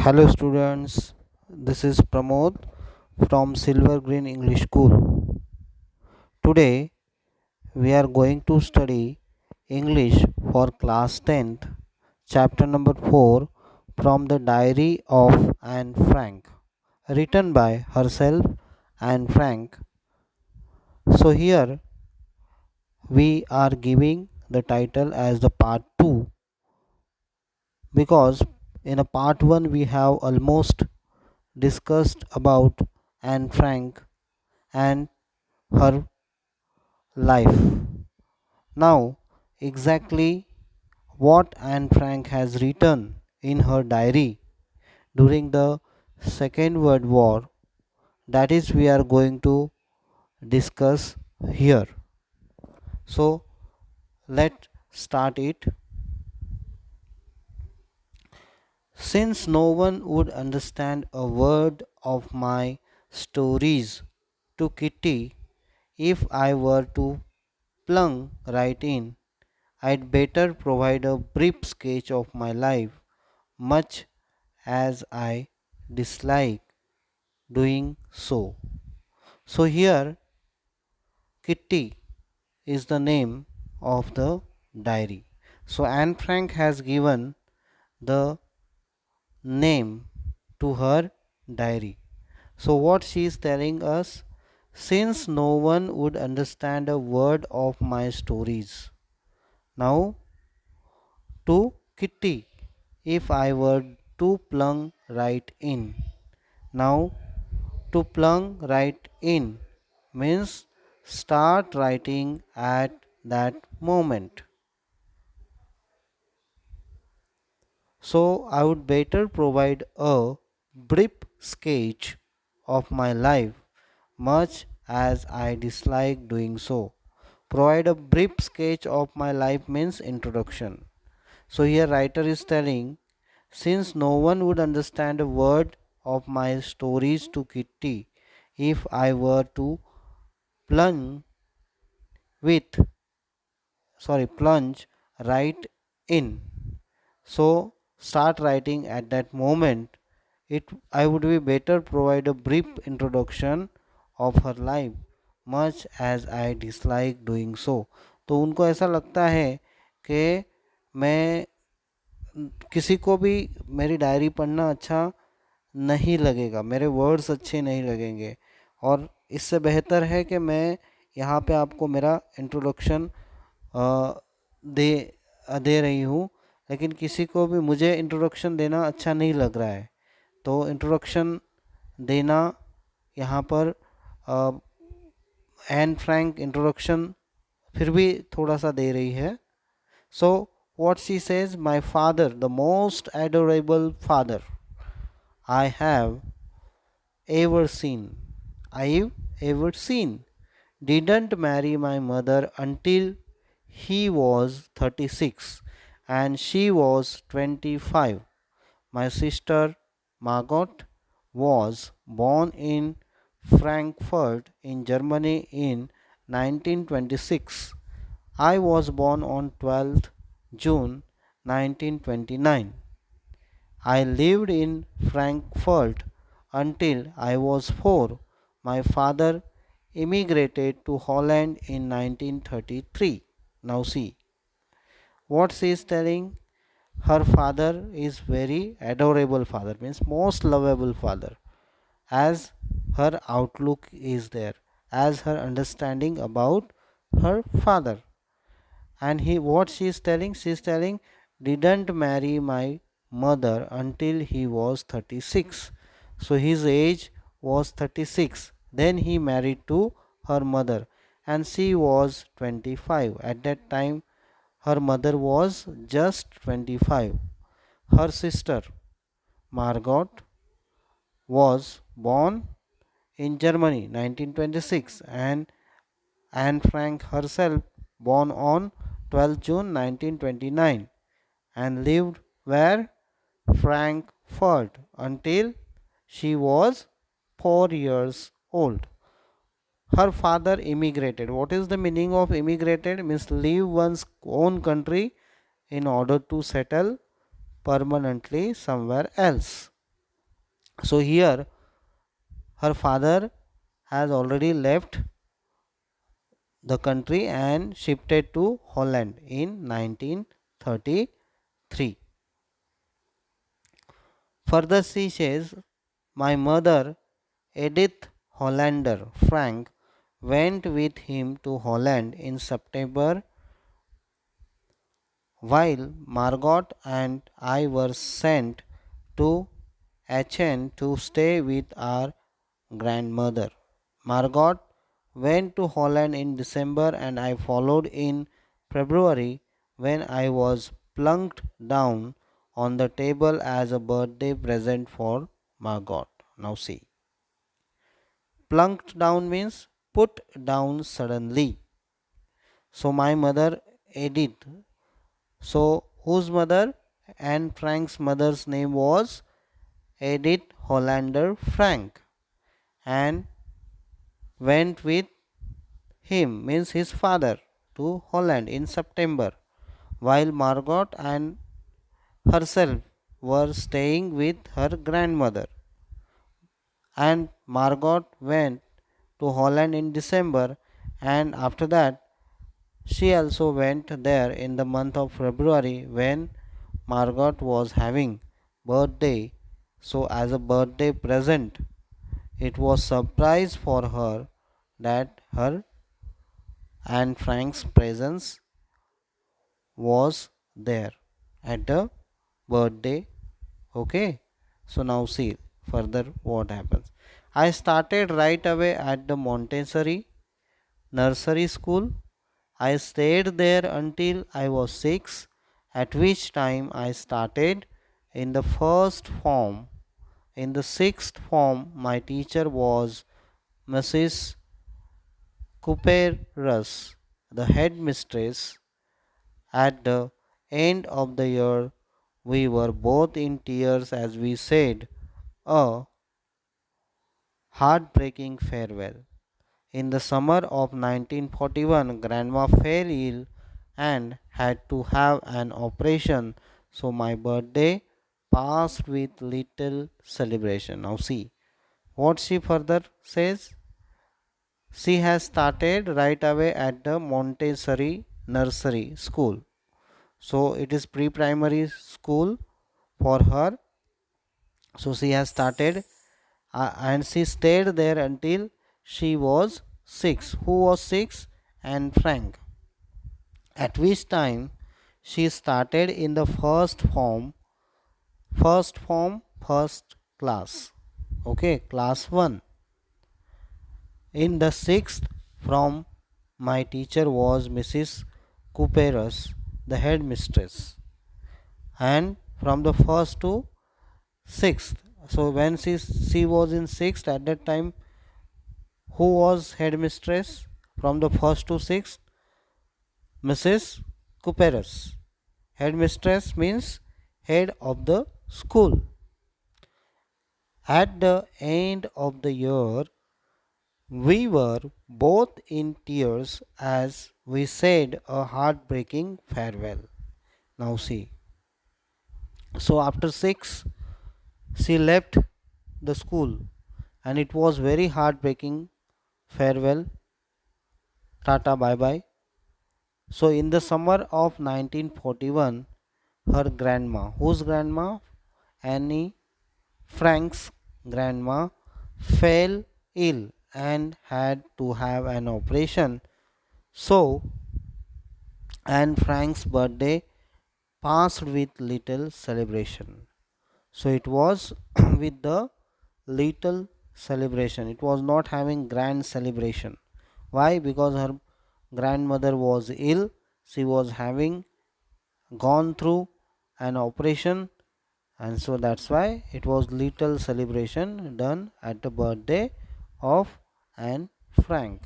Hello students, this is Pramod from Silver Green English School. Today we are going to study English for class 10th, chapter number 4 from the diary of Anne Frank, written by herself Anne Frank. So here we are giving the title as the part 2 because in a part 1 we have almost discussed about Anne Frank and her life. Now, exactly what Anne Frank has written in her diary during the Second World War, that is, we are going to discuss here. So, let's start it. Since no one would understand a word of my stories to Kitty if I were to plunge right in, I'd better provide a brief sketch of my life, much as I dislike doing so. So, here Kitty is the name of the diary. So, Anne Frank has given the name to her diary. So, what she is telling us, since no one would understand a word of my stories. Now, to Kitty, if I were to plunge right in. Now, to plunge right in means start writing at that moment. So, I would better provide a brief sketch of my life, much as I dislike doing so. Provide a brief sketch of my life means introduction. So, here writer is telling, since no one would understand a word of my stories to Kitty if I were to plunge with plunge right in. So start writing at that moment. It I would be better provide a brief introduction of her life much as I dislike doing so. तो उनको ऐसा लगता है कि मैं किसी को भी मेरी डायरी पढ़ना अच्छा नहीं लगेगा, मेरे वर्ड्स अच्छे नहीं लगेंगे, और इससे बेहतर है कि मैं यहाँ पे आपको मेरा इंट्रोडक्शन दे दे रही हूँ, लेकिन किसी को भी मुझे इंट्रोडक्शन देना अच्छा नहीं लग रहा है, तो इंट्रोडक्शन देना यहाँ पर एन फ्रैंक इंट्रोडक्शन फिर भी थोड़ा सा दे रही है. सो what she says, my father, the most adorable father I have ever seen, I've ever seen, didn't marry my mother until he was 36 and she was 25. My sister Margot was born in Frankfurt in Germany in 1926. I was born on 12th June 1929. I lived in Frankfurt until I was 4. My father immigrated to Holland in 1933. Now see what she is telling. Her father is very adorable father, means most lovable father, as her outlook is there, as her understanding about her father. And he what she is telling, she is telling, didn't marry my mother until he was 36. So his age was 36, then he married to her mother and she was 25. At that time her mother was just 25. Her sister Margot was born in Germany 1926, and Anne Frank herself born on 12 June 1929 and lived where? Frankfurt until she was 4 years old. Her father immigrated. What is the meaning of immigrated? Means leave one's own country in order to settle permanently somewhere else. So here her father has already left the country and shifted to Holland in 1933. Further she says, my mother Edith Hollander Frank went with him to Holland in September, while Margot and I were sent to Aachen to stay with our grandmother. Margot went to Holland in December and I followed in February when I was plunked down on the table as a birthday present for Margot. Now see, plunked down means put down suddenly. So my mother Edith. So whose mother? And Frank's mother's name was Edith Hollander Frank, and went with him means his father to Holland in September, while Margot and herself were staying with her grandmother. And Margot went to Holland in December, and after that she also went there in the month of February when Margot was having birthday. So as a birthday present, it was surprise for her that her and Frank's presence was there at the birthday. Okay, so now see further what happens. I started right away at the Montessori nursery school. I stayed there until I was 6, at which time I started in the first form. In the sixth form, my teacher was Mrs. Cooperus, the headmistress. At the end of the year, we were both in tears as we said a heartbreaking farewell. In the summer of 1941, Grandma fell ill and had to have an operation, so my birthday passed with little celebration. Now, see what she further says. She has started right away at the Montessori nursery school. So, it is pre primary school for her. So, she has started and she stayed there until she was 6. Who was 6? And Frank. At which time she started in the first class. Okay, class 1. In the 6th from my teacher was Mrs. Cooperus, the headmistress. And from the 1st to 6th. So when she was in 6th, at that time who was headmistress from the 1st to 6th? Mrs. Cooperus. Headmistress means head of the school. At the end of the year, we were both in tears as we said a heartbreaking farewell. Now, see. So, after 6, she left the school and it was very heartbreaking farewell. Tata, bye bye. So, in the summer of 1941, her grandma, whose grandma? Annie Frank's grandma, fell ill and had to have an operation. So, and Frank's birthday passed with little celebration. So, it was with the little celebration. It was not having grand celebration. Why? Because her grandmother was ill. She was having gone through an operation, and so that's why it was little celebration done at the birthday of Anne Frank.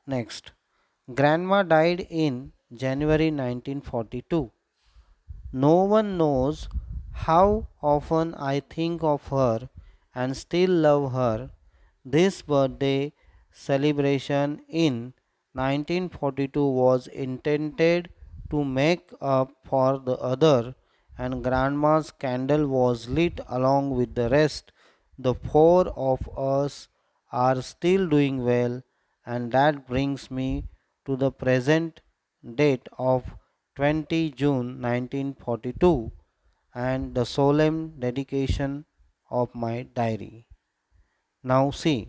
Next, grandma died in January 1942. No one knows how often I think of her and still love her. This birthday celebration in 1942 was intended to make up for the other and grandma's candle was lit along with the rest. The four of us are still doing well, and that brings me to the present date of 20 June 1942 and the solemn dedication of my diary. Now, see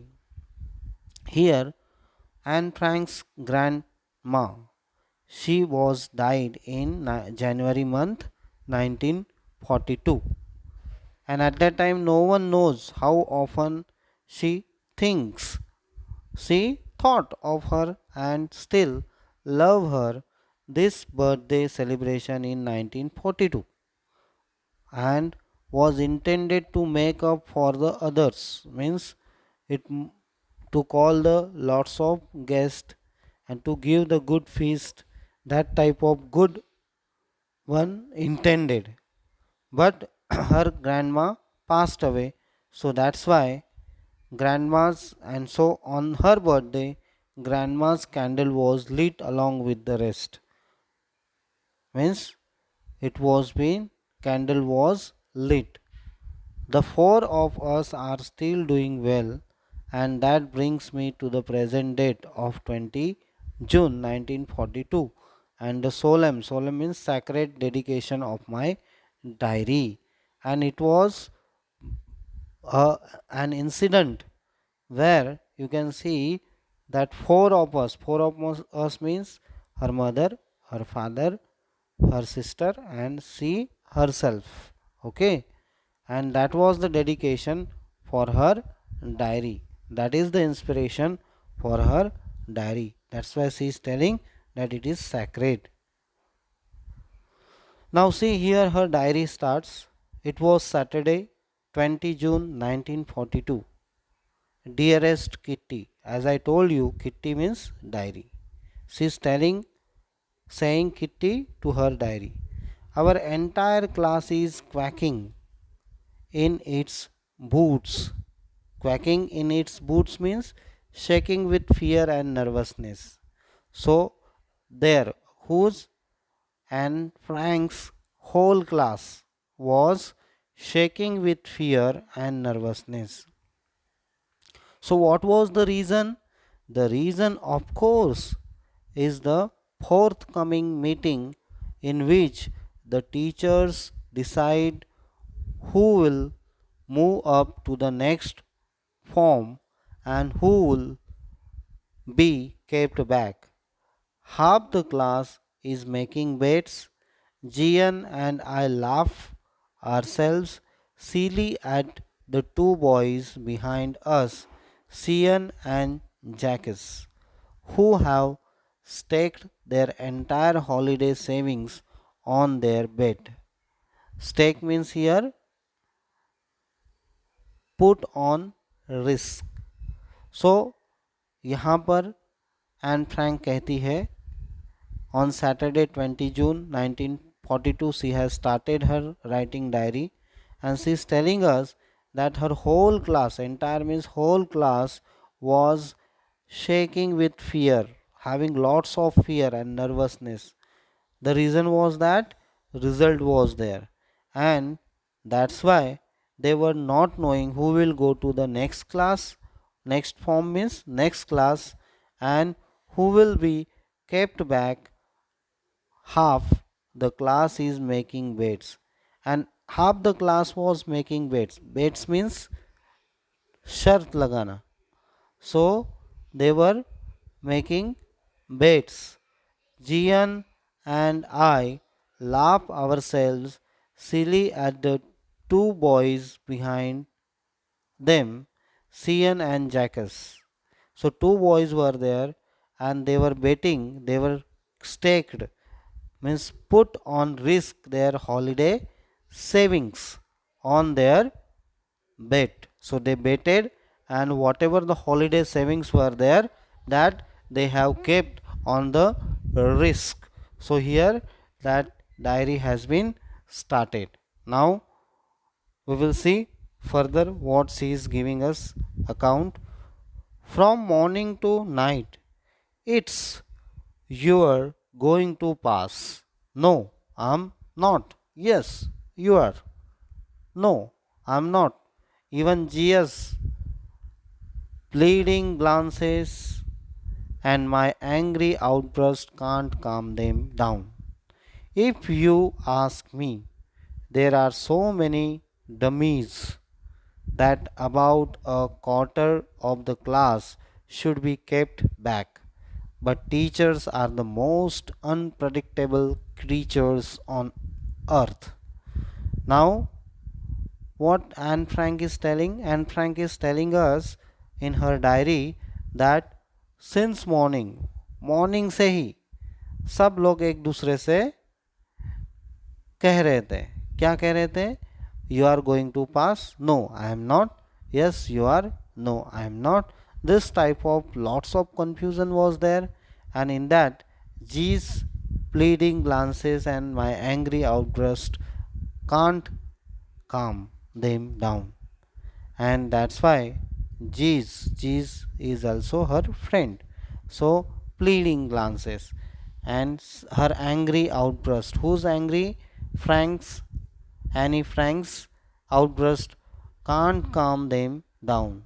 here Anne Frank's grandma. She was died in January month 1942, and at that time no one knows how often she thinks she thought of her and still love her. This birthday celebration in 1942 and was intended to make up for the others, means it to call the lots of guests and to give the good feast, that type of good one intended, but her grandma passed away, so that's why grandma's, and so on her birthday grandma's candle was lit along with the rest, means it was been candle was lit. The four of us are still doing well, and that brings me to the present date of 20 June 1942 and the solemn means sacred dedication of my diary. And it was an incident where you can see that four of us means her mother, her father, her sister, and she herself. Okay, and that was the dedication for her diary. That is the inspiration for her diary. That's why she is telling that it is sacred. Now, see here her diary starts. It was Saturday, 20 June 1942. Dearest Kitty, as I told you, Kitty means diary. She is saying Kitty to her diary. Our entire class is quacking in its boots. Quacking in its boots means shaking with fear and nervousness. So, there, whose and Frank's whole class was shaking with fear and nervousness. So, what was the reason? The reason, of course, is the forthcoming meeting in which the teachers decide who will move up to the next form and who will be kept back. Half the class is making bets. Gian and I laugh ourselves silly at the two boys behind us, Cian and Jacques, who have staked their entire holiday savings on their bet. Stake means here put on risk. So यहाँ पर Anne Frank कहती है on Saturday 20 June 1942 she has started her writing diary, and she is telling us that her whole class, entire means whole class, was shaking with fear, having lots of fear and nervousness. The reason was that result was there, and that's why they were not knowing who will go to the next class. Next form means next class, and who will be kept back. Half the class is making bets, and half the class was making bets. Bets means shart lagana. So they were making bets. Gian and I laugh ourselves silly at the two boys behind them, Cian and Jacques. So two boys were there and they were betting, they were staked, means put on risk their holiday savings on their bet. So they betted, and whatever the holiday savings were there, that they have kept on the risk. So here that diary has been started. Now we will see further what she is giving us account. From morning to night, it's you're going to pass. No, I'm not. Yes. you are. No, I'm not. Even Gia's pleading glances and my angry outburst can't calm them down. If you ask me, there are so many dummies that about a quarter of the class should be kept back. But teachers are the most unpredictable creatures on earth. Now, what Anne Frank is telling? Anne Frank is telling us in her diary that since morning से ही सब लोग एक दूसरे से कह रहे थे, क्या कह रहे थे? You are going to pass? No, I am not. Yes, you are. No, I am not. This type of lots of confusion was there, and in that G's pleading glances and my angry outburst can't calm them down, and that's why G's is also her friend. So pleading glances and her angry outburst. Who's angry? Frank's. Annie Frank's outburst can't calm them down.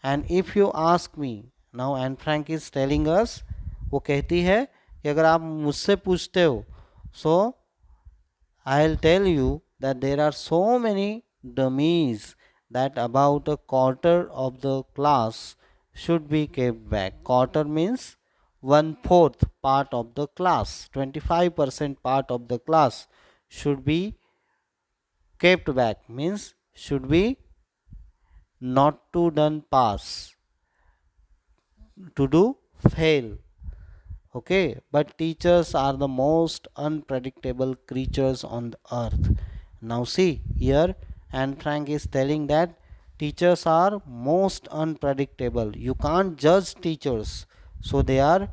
And if you ask me, now Anne Frank is telling us, वो कहती है कि अगर आप मुझसे पूछते हो, so I'll tell you that there are so many dummies that about a quarter of the class should be kept back. Quarter means 1/4 part of the class, 25% part of the class should be kept back, means should be not to done pass, to do fail. Okay, but teachers are the most unpredictable creatures on the earth. Now see here, and Frank is telling that teachers are most unpredictable. You can't judge teachers, so they are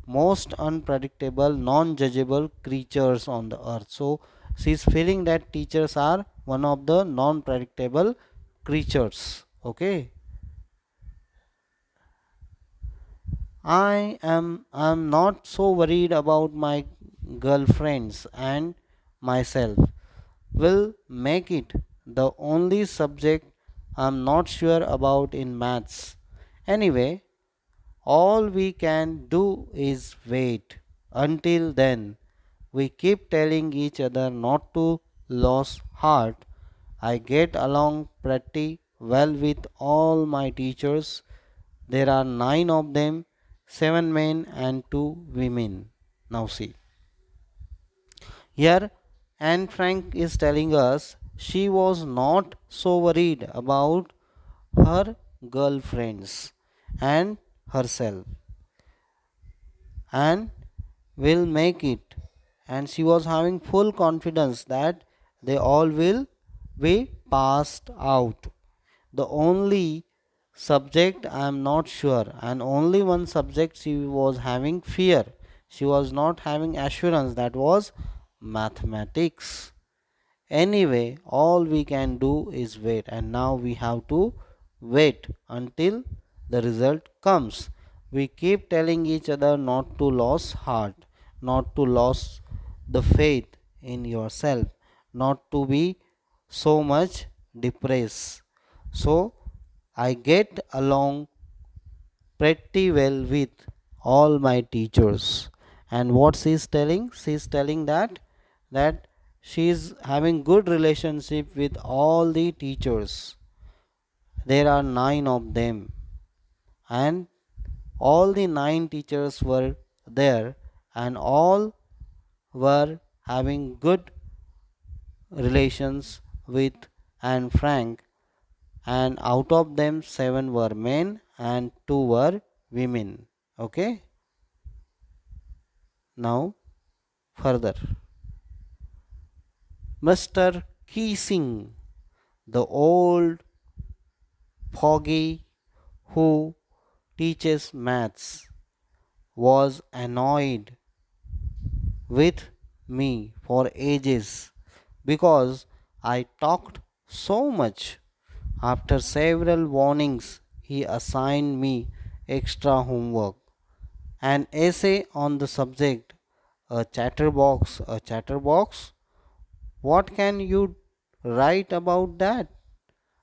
most unpredictable, non-judgeable creatures on the earth. So she is feeling that teachers are one of the non-predictable creatures. Okay, I'm not so worried about my girlfriends and myself. Will make it the only subject I'm not sure about in maths. Anyway, all we can do is wait. Until then, we keep telling each other not to lose heart. I get along pretty well with all my teachers. There are 9 of them, 7 men and 2 women. Now see. Here Anne Frank is telling us she was not so worried about her girlfriends and herself and will make it, and she was having full confidence that they all will be passed out. The only subject I am not sure, and only one subject she was having fear, she was not having assurance, that was mathematics. Anyway, all we can do is wait, and now we have to wait until the result comes. We keep telling each other not to lose heart, not to lose the faith in yourself, not to be so much depressed. So I get along pretty well with all my teachers. And what she is telling? She is telling that she is having good relationship with all the teachers. There are 9 of them, and all the 9 teachers were there, and all were having good relations with Anne Frank, and out of them 7 were men and 2 were women. Okay, now further, Mr. Keesing, the old fogey who teaches maths, was annoyed with me for ages because I talked so much. After several warnings, he assigned me extra homework, an essay on the subject, a chatterbox. What can you write about that?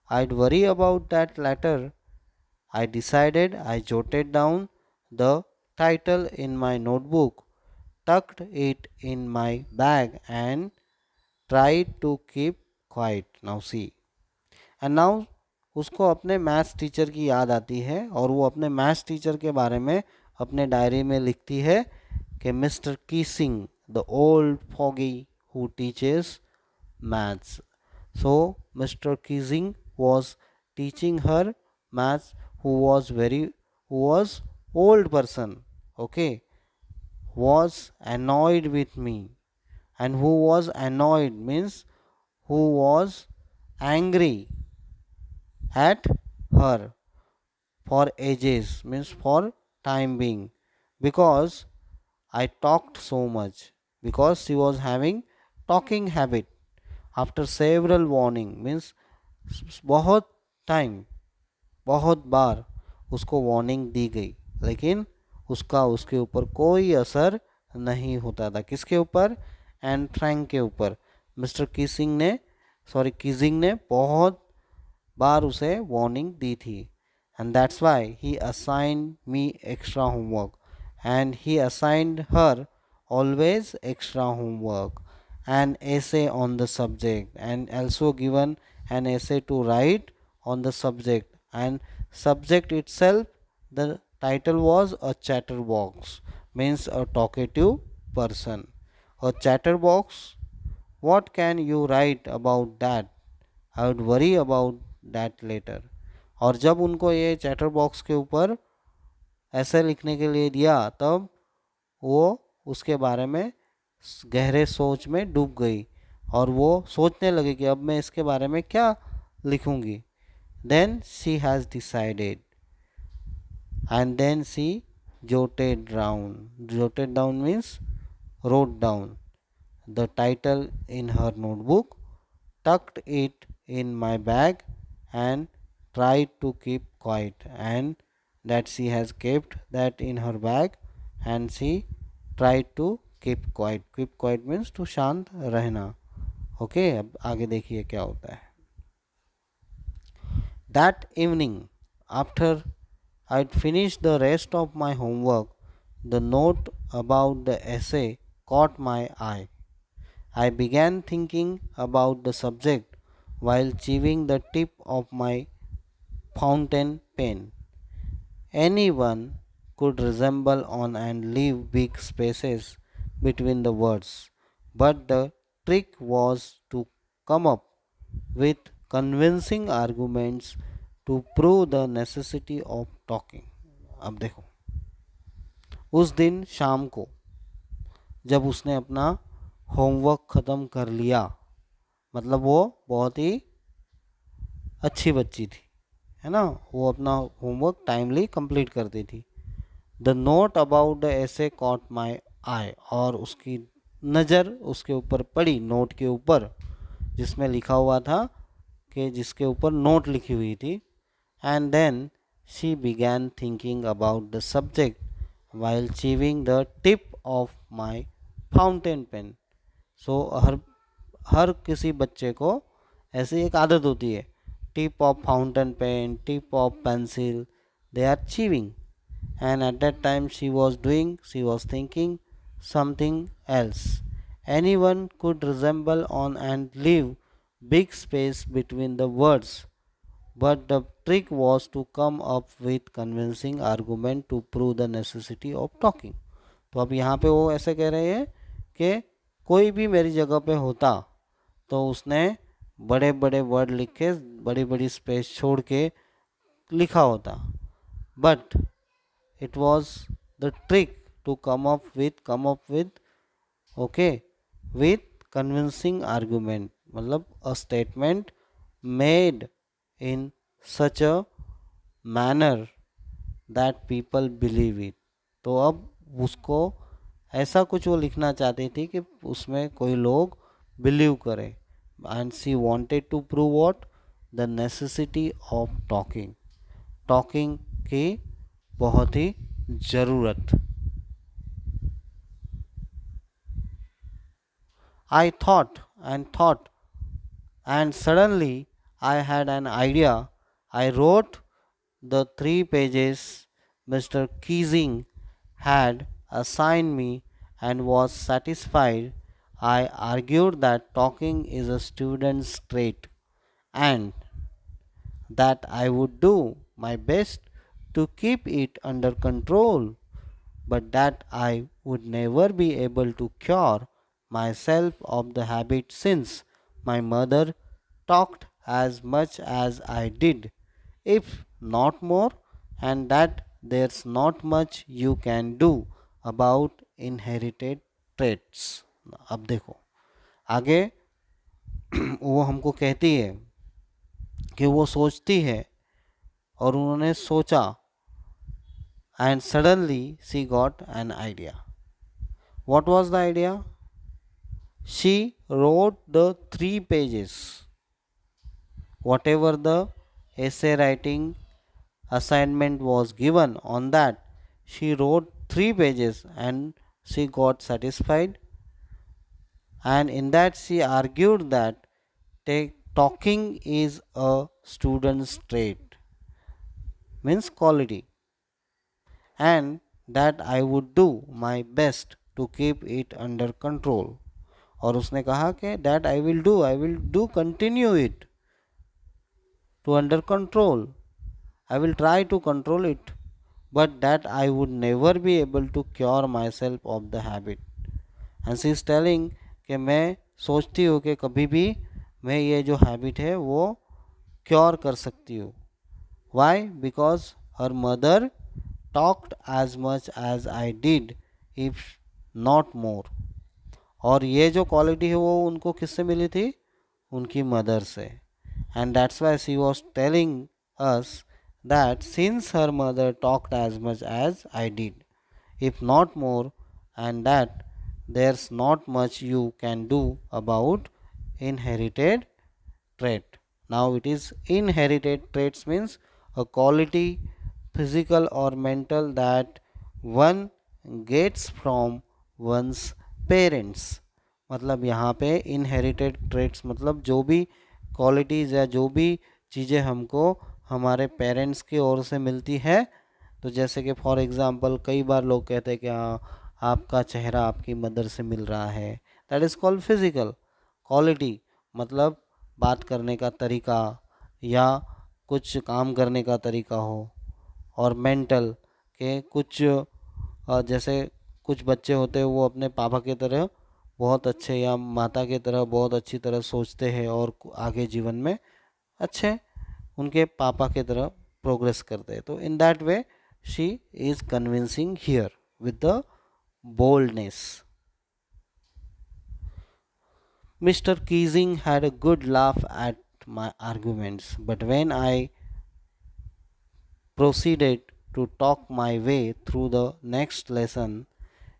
I'd worry about that later. I decided. I jotted down the title in my notebook, tucked it in my bag, and tried to keep quiet. Now see. And now उसको अपने maths teacher की याद आती है और वो अपने maths teacher के बारे में अपने डायरी में लिखती है कि mister Keesing the old foggy who teaches maths. So mister Keesing was teaching her maths, who was old person, okay, was annoyed with me. And who was annoyed means who was angry at her for ages, means for time being, because I talked so much, because she was having talking habit. After several warning means बहुत time, बहुत बार उसको warning दी गई, लेकिन उसका उसके ऊपर कोई असर नहीं होता था. किसके ऊपर? एंड फ्रैंक के ऊपर. मिस्टर कीजिंग ने बहुत बार उसे वार्निंग दी थी. And that's why he assigned me extra homework, and he assigned her always extra homework, an essay on the subject, and also given an essay to write on the subject. And subject itself, the title was a chatterbox, means a talkative person. A chatterbox, what can you write about that? I would worry about that later. और जब उनको ये chatter box के ऊपर ऐसे लिखने के लिए दिया, तब वो उसके बारे में गहरे सोच में डूब गई और वो सोचने लगी कि अब मैं इसके बारे में क्या लिखूंगी. Then she has decided, and then she jotted down means wrote down the title in her notebook, tucked it in my bag, and tried to keep quiet. And that she has kept that in her bag, and she tried to keep quiet. Keep quiet means to शांत रहना. Okay, अब आगे देखिए क्या होता है. That evening, after I'd finished the rest of my homework, the note about the essay caught my eye. I began thinking about the subject while chewing the tip of my fountain pen. Anyone could resemble on and leave big spaces between the words, but the trick was to come up with convincing arguments to prove the necessity of talking. अब देखो, उस दिन शाम को जब उसने अपना homework ख़त्म कर लिया, मतलब वो बहुत ही अच्छी बच्ची थी, है ना, वो अपना होमवर्क टाइमली कंप्लीट करती थी. द नोट अबाउट द ऐसे कॉट माई आई, और उसकी नज़र उसके ऊपर पड़ी, नोट के ऊपर जिसमें लिखा हुआ था, कि जिसके ऊपर नोट लिखी हुई थी. And then she began thinking about the subject while chewing the tip of my fountain pen. So हर किसी बच्चे को ऐसी एक आदत होती है, tip of fountain pen, tip of pencil, they are chewing. And at that time she was thinking something else. Anyone could resemble on and leave big space between the words, but the trick was to come up with convincing argument to prove the necessity of talking. तो अब यहाँ पे वो ऐसे कह रहे हैं कि कोई भी मेरी जगह पे होता तो उसने बड़े बड़े वर्ड लिख के बड़ी बड़ी स्पेस छोड़ के लिखा होता, but it was the trick to come up with okay with convincing argument, मतलब a statement made in such a manner that people believe it. तो अब उसको ऐसा कुछ वो लिखना चाहती थी कि उसमें कोई लोग बिलीव करें. And she wanted to prove what, the necessity of talking की बहुत ही ज़रूरत. I thought and thought, and suddenly I had an idea. I wrote the 3 pages Mr. Keesing had assigned me and was satisfied. I argued that talking is a student's trait and that I would do my best to keep it under control, but that I would never be able to cure myself of the habit since my mother talked as much as I did, if not more, and that there's not much you can do about inherited traits. अब देखो आगे वो हमको कहती है कि वो सोचती है और उन्होंने सोचा and suddenly she got an idea. What was the idea? She wrote the 3 pages. Whatever the essay writing assignment was given on that, she wrote 3 pages and she got satisfied. And in that, she argued that talking is a student's trait, means quality, and that I would do my best to keep it under control. और उसने कहा कि that I will do continue it to under control. I will try to control it, but that I would never be able to cure myself of the habit. And she is telling कि मैं सोचती हूँ कि कभी भी मैं ये जो हैबिट है वो क्योर कर सकती हूँ. Why? Because her mother talked as much as I did, if not more. और ये जो क्वालिटी है वो उनको किससे मिली थी? उनकी मदर से. And that's why she was telling us that since her mother talked as much as I did, if not more, and that there's not much you can do about inherited trait. Now it is inherited traits means a quality, physical or mental, that one gets from one's parents. मतलब यहाँ पे inherited traits मतलब जो भी qualities या जो भी चीज़ें हमको हमारे पेरेंट्स की ओर से मिलती है. तो जैसे कि फॉर एग्ज़ाम्पल कई बार लोग कहते हैं कि हाँ आपका चेहरा आपकी मदर से मिल रहा है. That is called physical quality. मतलब बात करने का तरीका या कुछ काम करने का तरीका हो. और मेंटल के कुछ जैसे कुछ बच्चे होते हैं वो अपने पापा की तरह बहुत अच्छे या माता की तरह बहुत अच्छी तरह सोचते हैं और आगे जीवन में अच्छे उनके पापा की तरह प्रोग्रेस करते हैं. तो in that way she is convincing here with the boldness. Mr. Keesing had a good laugh at my arguments, but when I proceeded to talk my way through the next lesson,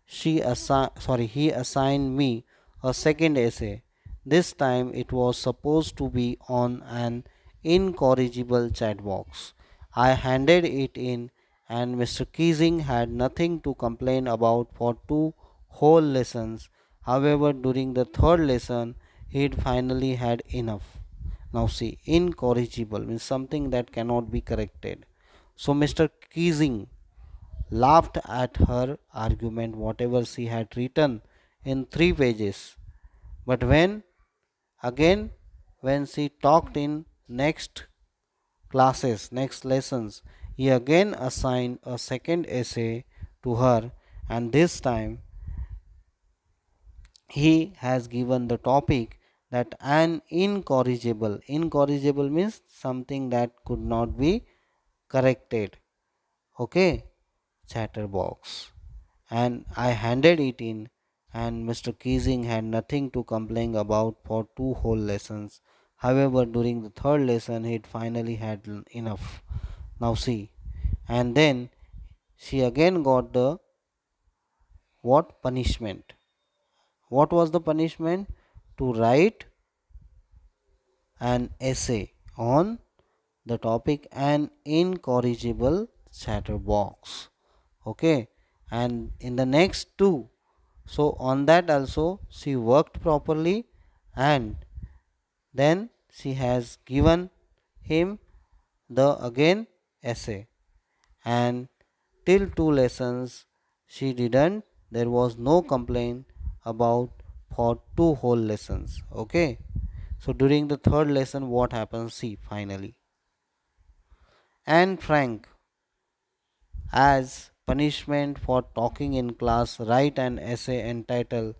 he assigned me a second essay. This time it was supposed to be on an incorrigible chat box. I handed it in, and Mr. Keesing had nothing to complain about for 2 whole lessons. However, during the third lesson, he'd finally had enough. Now, see, incorrigible means something that cannot be corrected. So, Mr. Keesing laughed at her argument, whatever she had written in 3 pages. But when she talked in next lessons, he again assigned a second essay to her, and this time he has given the topic that an incorrigible means something that could not be corrected. Okay, chatterbox. And I handed it in, and Mr. Keesing had nothing to complain about for 2 whole lessons. However, during the third lesson, he'd finally had enough. Now, see, and then she again got the what punishment? What was the punishment? To write an essay on the topic an incorrigible chatterbox. Okay, and in the next two, so on that also she worked properly, and then she has given him the again essay, and till two lessons she didn't, there was no complaint about for two whole lessons. Okay, so during the third lesson what happens, see finally. And Frank, as punishment for talking in class, write an essay entitled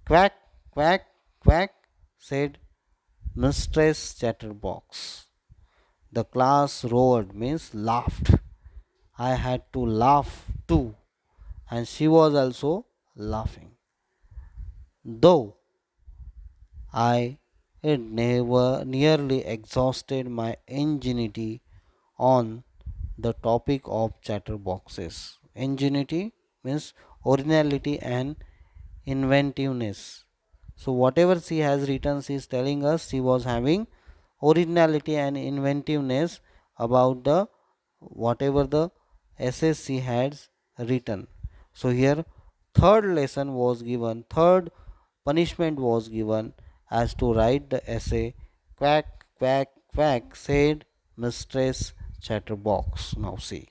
Quack, Quack, Quack, said Mistress Chatterbox. The class roared, means laughed. I had to laugh too, and she was also laughing. Though I had never nearly exhausted my ingenuity on the topic of chatterboxes. Ingenuity means originality and inventiveness. So whatever she has written, she is telling us she was having originality and inventiveness about the whatever the essays she has written. So here third lesson was given, third punishment was given as to write the essay Quack, quack, quack, said Mistress Chatterbox. Now see,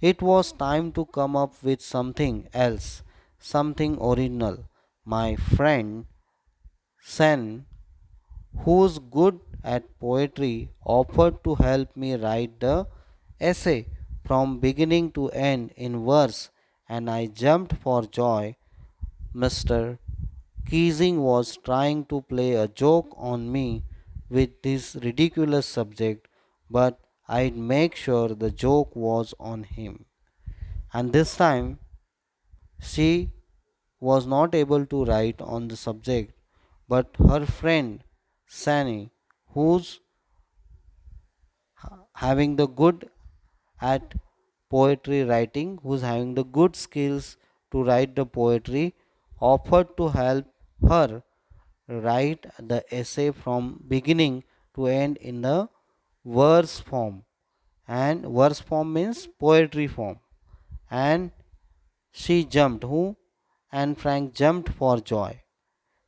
it was time to come up with something else, something original. My friend Sen, who's good at poetry, offered to help me write the essay from beginning to end in verse, and I jumped for joy. Mr. Keesing was trying to play a joke on me with this ridiculous subject, but I'd make sure the joke was on him. And this time she was not able to write on the subject, but her friend Sani, who's having the good at poetry writing, who's having the good skills to write the poetry, offered to help her write the essay from beginning to end in the verse form. And verse form means poetry form. And she jumped. Who? And Frank jumped for joy.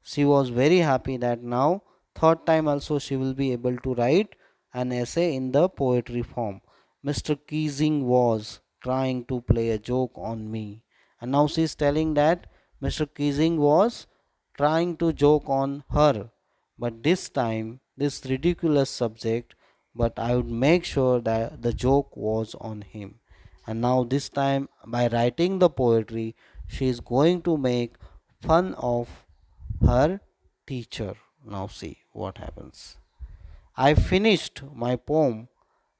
She was very happy that now, third time also, she will be able to write an essay in the poetry form. Mr. Keesing was trying to play a joke on me. And now she is telling that Mr. Keesing was trying to joke on her. But this time, this ridiculous subject, but I would make sure that the joke was on him. And now, this time, by writing the poetry, she is going to make fun of her teacher. Now, see what happens. I finished my poem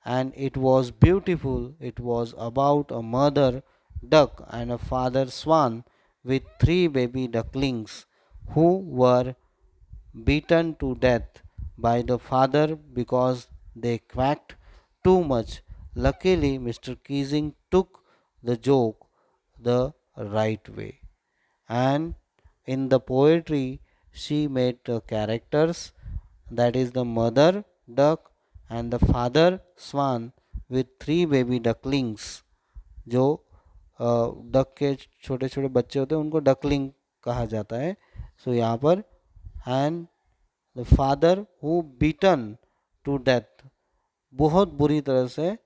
and it was beautiful. It was about a mother duck and a father swan with three baby ducklings who were beaten to death by the father because they quacked too much. Luckily, Mr. Keesing took the joke the right way, and in the poetry she made the characters, that is the mother duck and the father swan with three baby ducklings. जो duck के छोटे छोटे बच्चे होते हैं उनको duckling कहा जाता है. सो यहाँ पर and the father who beaten to death, बहुत बुरी तरह से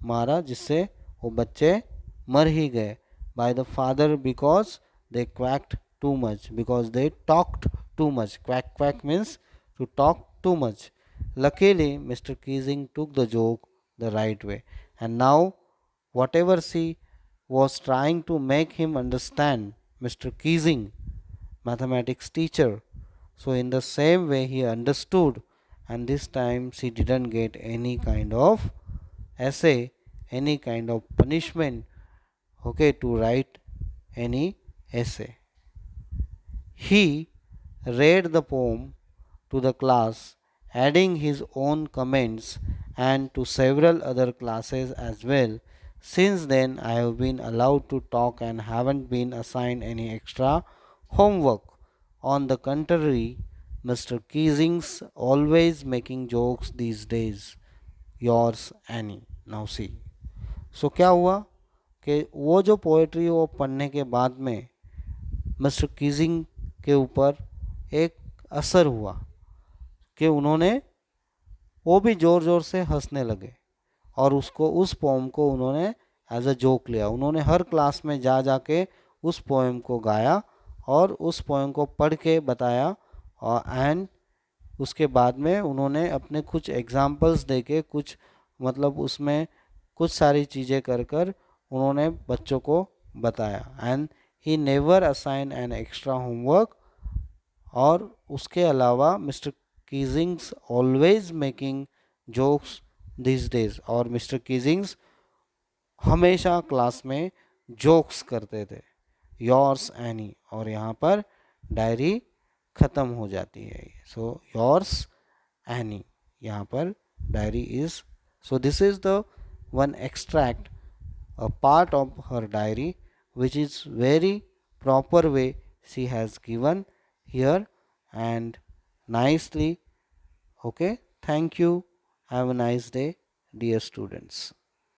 मारा जिससे वो बच्चे मर ही गए. By the father because they quacked too much, because they talked too much. Quack quack means to talk too much. Luckily, Mr. Keesing took the joke the right way, and now whatever she was trying to make him understand, Mr. Keesing, mathematics teacher, so in the same way he understood, and this time she didn't get any kind of essay, any kind of punishment, okay, to write any essay. He read the poem to the class, adding his own comments, and to several other classes as well. Since then, I have been allowed to talk and haven't been assigned any extra homework. On the contrary, Mr. Keesing's always making jokes these days. Yours, Annie. Now see. So क्या हुआ कि वो जो poetry वो पढ़ने के बाद में मिस्टर कीजिंग के ऊपर एक असर हुआ कि उन्होंने वो भी ज़ोर ज़ोर से हंसने लगे और उसको उस पोम को उन्होंने एज अ जोक लिया। उन्होंने हर क्लास में जा जा के उस पोएम को गाया और उस पोएम को पढ़ के बताया। और एंड उसके बाद में उन्होंने अपने कुछ एग्जाम्पल्स दे के कुछ मतलब उसमें कुछ सारी चीज़ें कर कर उन्होंने बच्चों को बताया। And he never assign an extra homework. और उसके अलावा mister Keesing's always making jokes this days. और मिस्टर कीजिंग्स हमेशा क्लास में जोक्स करते थे। योर्स एनी, और यहाँ पर डायरी ख़त्म हो जाती है। सो योर्स एनी, यहाँ पर diary is. So this is the one extract, a part of her diary, which is very proper way she has given here and nicely. Okay, thank you. Have a nice day, dear students.